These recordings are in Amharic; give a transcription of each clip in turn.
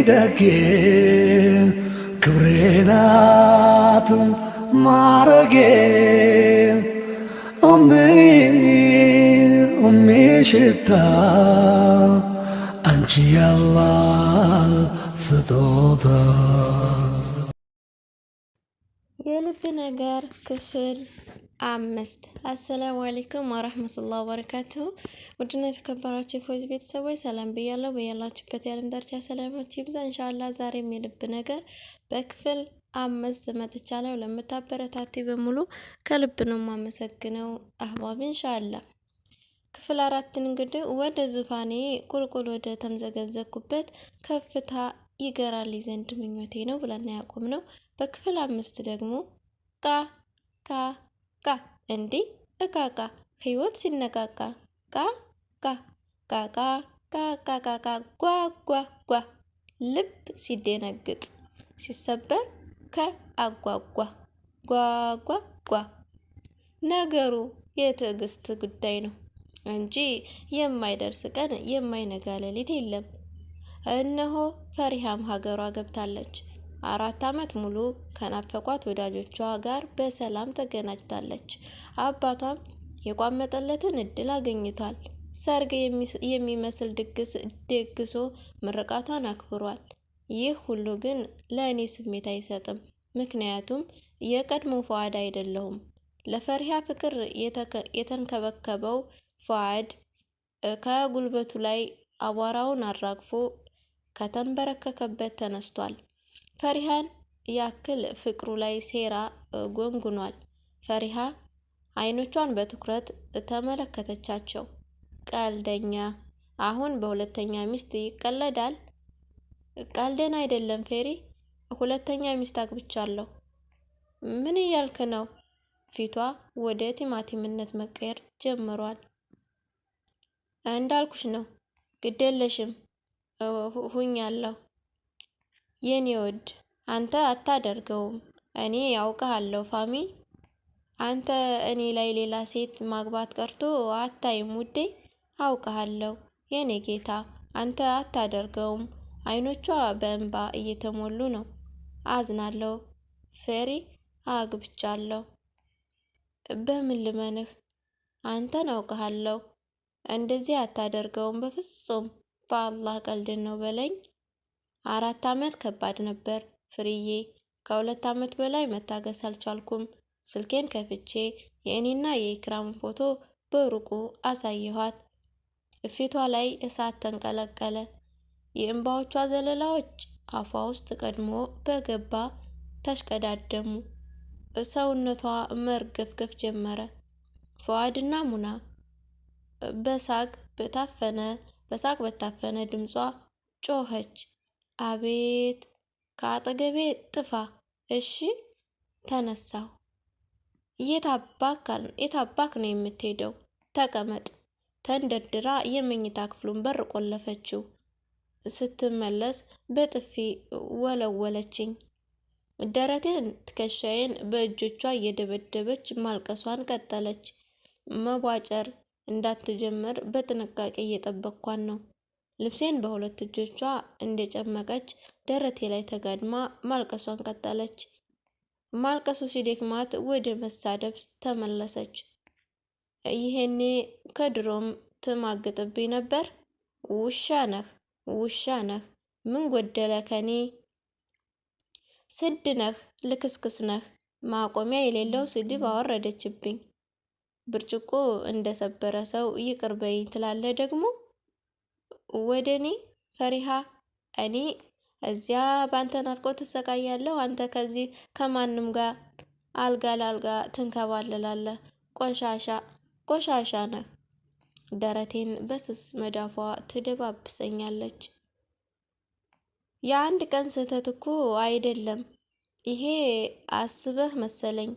ደጌ ክብሬናት ማረጌ ሽታ አንቺ ያላህ ስጦታ። የልብ ነገር ክፍል 5። አሰላሙ አለይኩም ወራህመቱላሂ ወበረካቱሁ። ውድና የተከበራችሁ የፎዚ ቤተሰቦች ሰላም ብያለሁ። በያላችሁበት የዓለም ዳርቻ ሰላማችሁ ይብዛ። ኢንሻአላህ ዛሬም የልብ ነገር በክፍል 5 መጥቻለሁ። ለምታበረታቱ በሙሉ ከልብ ነው የማመሰግነው አህባብ። ኢንሻአላህ ክፍል 4 እንግዲህ ወደ ዙፋኔ ቁልቁል ወደ ተምዘገዘኩበት ከፍታ ይገራል ዘንድ ምኞቴ ነው ብለን ያቆምነው። በክፍል 5 ደግሞ ቃ ቃ ቃ እንዴ እቃቃ ህይወት ሲነቃቃ ቃ ቃ ቃ ቃ ቃ ቃ ቃ ቃ ጓ ጓ ጓ ልብ ሲደነግጥ ሲሰበር ከአጓጓ ጓ ጓ ጓ ነገሩ የትዕግስት ጉዳይ ነው እንጂ የማይደርስ ቀን የማይነጋ ሌሊት የለም። እነሆ ፈሪሃም ሀገሯ ገብታለች። 4 ዓመት ሙሉ ከናፈቋት ወዳጆቿ ጋር በሰላም ተገናኝታለች። አባቷም የቋመጠለትን እድል አገኝቷል። ሰርግ የሚመስል ድግስ ደግሶ ምርቃቷን አክብሯል። ይህ ሁሉ ግን ለእኔ ስሜት አይሰጥም። ምክንያቱም የቀድሞ ፉአድ አይደለሁም። ለፈሪሃ ፍቅር የተንከበከበው ፉአድ ከጉልበቱ ላይ አቧራውን አራግፎ ከተንበረከከበት ተነስቷል። ፈሪሃን ያክል ፍቅሩ ላይ ሴራ ጎንጉኗል። ፈሪሃ አይኖቿን በትኩረት ተመለከተቻቸው። ቀልደኛ! አሁን በሁለተኛ ሚስት ይቀለዳል? ቀልደን አይደለም ፌሪ፣ ሁለተኛ ሚስት አግብቻለሁ። ምን እያልክ ነው? ፊቷ ወደ ቲማቲምነት መቀየር ጀምሯል። እንዳልኩሽ ነው፣ ግዴለሽም ሁኛለሁ። የኔ ወድ አንተ አታደርገውም። እኔ ያውቃለሁ ፋሚ። አንተ እኔ ላይ ሌላ ሴት ማግባት ቀርቶ አታይም ውዴ። አውቃለሁ የኔ ጌታ፣ አንተ አታደርገውም። አይኖቿ በእንባ እየተሞሉ ነው። አዝናለሁ ፌሪ፣ አግብቻለሁ። በምን ልመንህ? አንተን አውቃለሁ። እንደዚህ አታደርገውም በፍጹም። በአላህ ቀልድን ነው በለኝ። 4 ዓመት ከባድ ነበር ፍርዬ። ከ2 ዓመት በላይ መታገስ አልቻልኩም። ስልኬን ከፍቼ የእኔና የኢክራም ፎቶ በሩቁ አሳየኋት። ፊቷ ላይ እሳት ተንቀለቀለ። የእንባዎቿ ዘለላዎች አፏ ውስጥ ቀድሞ በገባ ተሽቀዳደሙ። ሰውነቷ መርገፍገፍ ጀመረ። ፉአድና ሙና በሳቅ በታፈነ ድምጿ ጮኸች። አቤት! ከአጠገቤ ጥፋ! እሺ ተነሳሁ። የታባክ ነው የምትሄደው? ተቀመጥ። ተንደርድራ የመኝታ ክፍሉን በር ቆለፈችው። ስትመለስ በጥፊ ወለወለችኝ። ደረቴን፣ ትከሻዬን በእጆቿ እየደበደበች ማልቀሷን ቀጠለች። መቧጨር እንዳትጀምር በጥንቃቄ እየጠበቅኳን ነው። ልብሴን በሁለት እጆቿ እንደጨመቀች ደረቴ ላይ ተጋድማ ማልቀሷን ቀጠለች። ማልቀሱ ሲደክማት ወደ መሳደብ ተመለሰች። ይሄኔ ከድሮም ትማግጥብኝ ነበር። ውሻ ነህ፣ ምን ጎደለ ከኔ? ስድ ነህ፣ ልክስክስ ነህ። ማቆሚያ የሌለው ስድብ አወረደችብኝ። ብርጭቆ እንደሰበረ ሰው ይቅር በይኝ ትላለህ ደግሞ ወደ እኔ ፈሪሃ። እኔ እዚያ ባንተ ናፍቆት ትሰቃያለሁ፣ አንተ ከዚህ ከማንም ጋር አልጋ ለአልጋ ትንከባለላለህ። ቆሻሻ ነህ። ደረቴን በስስ መዳፏ ትደባብሰኛለች። የአንድ ቀን ስህተት እኮ አይደለም ይሄ። አስበህ መሰለኝ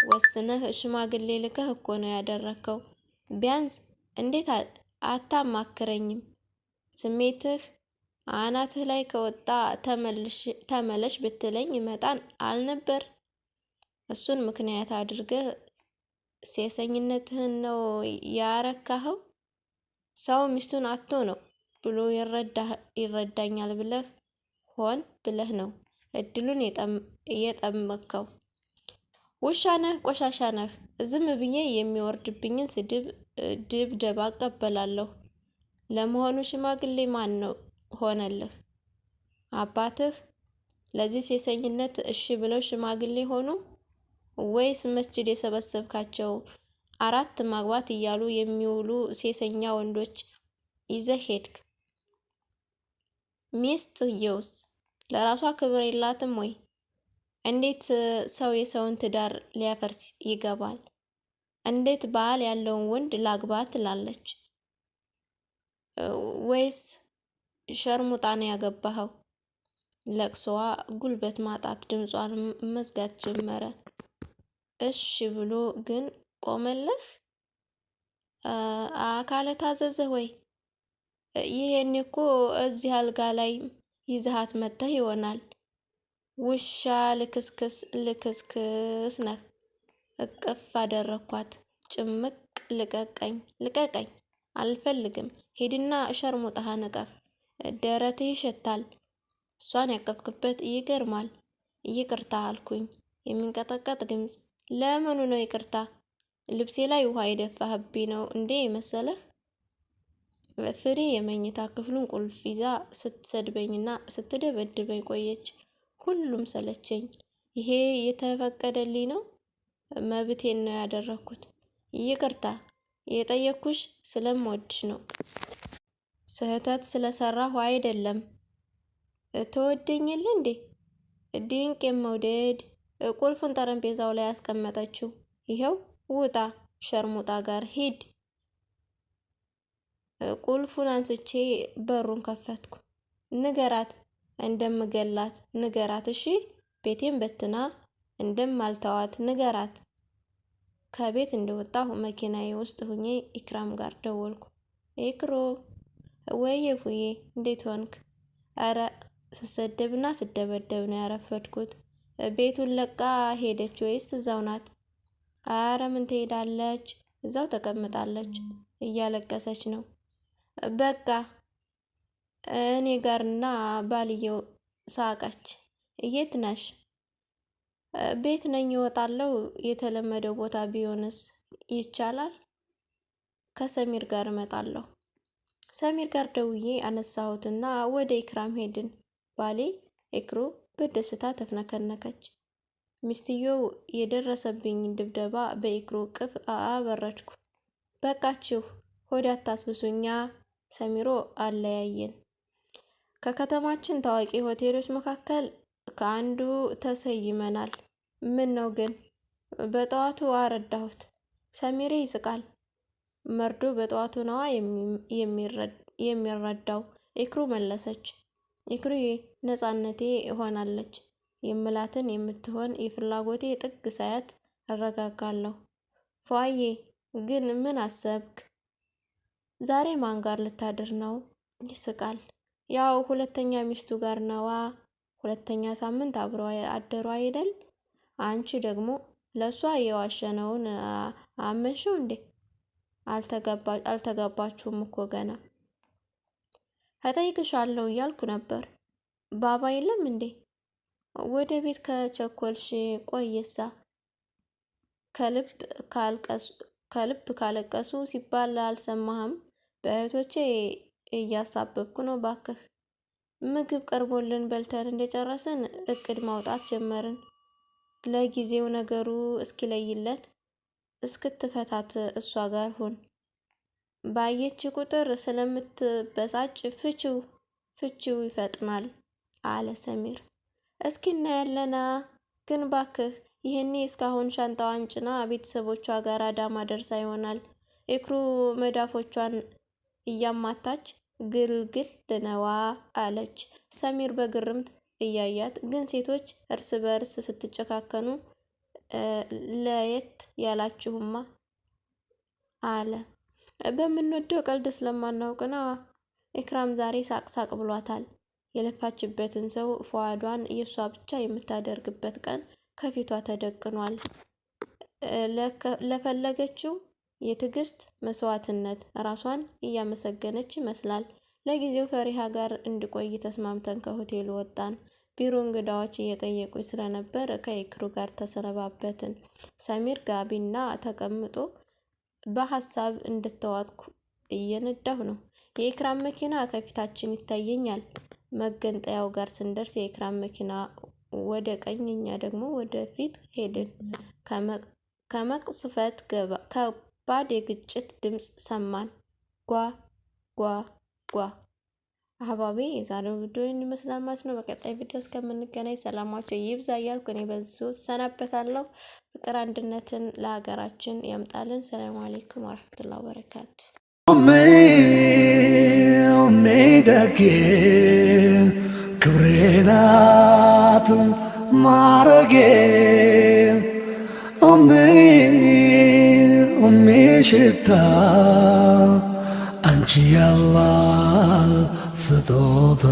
ወስነህ ሽማግሌ ልከህ እኮ ነው ያደረከው። ቢያንስ እንዴት አታማክረኝም? ስሜትህ አናትህ ላይ ከወጣ ተመለሽ ብትለኝ ይመጣን አልነበር? እሱን ምክንያት አድርገህ ሴሰኝነትህን ነው ያረካኸው። ሰው ሚስቱን አጥቶ ነው ብሎ ይረዳኛል ብለህ ሆን ብለህ ነው እድሉን የጠመከው። ውሻ ነህ፣ ቆሻሻ ነህ። ዝም ብዬ የሚወርድብኝን ስድብ ድብደባ እቀበላለሁ። ለመሆኑ ሽማግሌ ማን ነው ሆነልህ? አባትህ? ለዚህ ሴሰኝነት እሺ ብለው ሽማግሌ ሆኑ? ወይስ መስጂድ የሰበሰብካቸው 4 ማግባት እያሉ የሚውሉ ሴሰኛ ወንዶች ይዘህ ሄድክ? ሚስትየውስ ለራሷ ክብር የላትም ወይ? እንዴት ሰው የሰውን ትዳር ሊያፈርስ ይገባል? እንዴት ባል ያለውን ወንድ ላግባ ትላለች? ወይስ ሸርሙጣ ነው ያገባኸው? ለቅሶዋ ጉልበት ማጣት ድምጿን መዝጋት ጀመረ። እሺ ብሎ ግን ቆመልህ? አካለ ታዘዘ ወይ? ይሄን እኮ እዚህ አልጋ ላይ ይዘሃት መጥተህ ይሆናል። ውሻ ልክስክስ ልክስክስ ነህ። እቅፍ አደረኳት። ጭምቅ ልቀቀኝ ልቀቀኝ፣ አልፈልግም። ሂድና ሸርሙጣህን እቀፍ። ደረትህ ይሸታል። እሷን ያቀፍክበት ይገርማል። ይቅርታ አልኩኝ፣ የሚንቀጠቀጥ ድምፅ። ለምኑ ነው ይቅርታ? ልብሴ ላይ ውሃ የደፋህብኝ ነው እንዴ መሰለህ? ፍሬ የመኝታ ክፍሉን ቁልፍ ይዛ ስትሰድበኝና ስትደበድበኝ ቆየች። ሁሉም ሰለቸኝ። ይሄ የተፈቀደልኝ ነው? መብቴን ነው ያደረኩት። ይቅርታ የጠየኩሽ ስለምወድሽ ነው። ስህተት ስለሰራሁ አይደለም። ተወደኝል እንዴ? ድንቅ የመውደድ ቁልፉን ጠረጴዛው ላይ ያስቀመጠችው። ይኸው ውጣ፣ ሸርሙጣ ጋር ሂድ። ቁልፉን አንስቼ በሩን ከፈትኩ። ንገራት እንደምገላት ንገራት። እሺ ቤቴን በትና እንደማልተዋት ንገራት። ከቤት እንደወጣሁ መኪናዬ ውስጥ ሁኜ ኢክራም ጋር ደወልኩ። ኢክሮ ወይ ፉዬ እንዴት ሆንክ? አረ ስሰደብና ስደበደብ ነው ያረፈድኩት። ቤቱን ለቃ ሄደች ወይስ እዛው ናት? አረ ምን ትሄዳለች፣ እዛው ተቀምጣለች። እያለቀሰች ነው። በቃ እኔ ጋርና ባልየው ሳቀች። የት ነሽ? ቤት ነኝ፣ እወጣለሁ። የተለመደው ቦታ ቢሆንስ ይቻላል? ከሰሚር ጋር እመጣለሁ። ሰሚር ጋር ደውዬ አነሳሁትና ወደ ኢክራም ሄድን። ባሌ ኢክሩ በደስታ ተፍነከነከች። ሚስትየው የደረሰብኝ ድብደባ በኢክሩ ቅፍ አበረድኩ። በቃችሁ፣ ሆድ አታስብሱኛ። ሰሚሮ አለያየን። ከከተማችን ታዋቂ ሆቴሎች መካከል ከአንዱ ተሰይመናል። ምን ነው ግን በጠዋቱ አረዳሁት። ሰሚሬ ይስቃል። መርዶ በጠዋቱ ነዋ የሚረዳው። ኢክሩ መለሰች። ኢክሩዬ ነፃነቴ ሆናለች የምላትን የምትሆን የፍላጎቴ ጥግ ሳያት እረጋጋለሁ። ፏዬ ግን ምን አሰብክ? ዛሬ ማን ጋር ልታድር ነው? ይስቃል። ያው ሁለተኛ ሚስቱ ጋር ነዋ። ሁለተኛ ሳምንት አብረው አደሩ አይደል? አንቺ ደግሞ ለሷ የዋሸነውን አመንሽው እንዴ? አልተጋባችሁም እኮ ገና። እጠይቅሻለሁ እያልኩ ነበር። ባባ የለም እንዴ? ወደ ቤት ከቸኮልሽ ቆየሳ። ከልብ ካለቀሱ ሲባል አልሰማህም? በእህቶቼ እያሳበብኩ ነው ባክህ። ምግብ ቀርቦልን በልተን እንደጨረስን እቅድ ማውጣት ጀመርን። ለጊዜው ነገሩ እስኪለይለት እስክትፈታት እሷ ጋር ሁን። ባየች ቁጥር ስለምትበሳጭ ፍቺው ይፈጥናል አለ ሰሚር። እስኪ እናያለና። ግን ባክህ ይሄኔ እስካሁን ሻንጣዋን ጭና ቤተሰቦቿ ጋር አዳማ ደርሳ ይሆናል። ኢክሩ መዳፎቿን እያማታች ግልግል ነዋ አለች። ሰሚር በግርምት እያያት፣ ግን ሴቶች እርስ በርስ ስትጨካከኑ ለየት ያላችሁማ አለ። በምንወደው ቀልድ ስለማናውቅ ነዋ። ኢክራም ዛሬ ሳቅ ብሏታል። የለፋችበትን ሰው ፏዷን የእሷ ብቻ የምታደርግበት ቀን ከፊቷ ተደቅኗል። ለፈለገችው የትዕግስት መስዋዕትነት ራሷን እያመሰገነች ይመስላል። ለጊዜው ፈሪሃ ጋር እንድቆይ ተስማምተን ከሆቴሉ ወጣን። ቢሮ እንግዳዎች እየጠየቁኝ ስለነበር ከኢክሩ ጋር ተሰነባበትን። ሰሚር ጋቢና ተቀምጦ በሐሳብ እንድተዋጥኩ እየነዳሁ ነው። የኢክራም መኪና ከፊታችን ይታየኛል። መገንጠያው ጋር ስንደርስ የኢክራም መኪና ወደ ቀኝ፣ እኛ ደግሞ ወደ ፊት ሄድን። ከመቅስፈት ከባድ የግጭት ድምፅ ሰማን። ጓ ጓ ጓ። አህባቢ የዛሬው ቪዲዮ ይመስላል ማለት ነው። በቀጣይ ቪዲዮ እስከምንገናኝ ሰላማችሁ ይብዛ እያልኩ እኔ በዚሁ እሰናበታለሁ። ፍቅር አንድነትን ለሀገራችን ያምጣልን። ሰላም አለይኩም ወራህመቱላሂ ወበረካቱ። ደጌ ክብሬ ናት ማረጌ ሽታ አንቺ ያላህ ስጦታ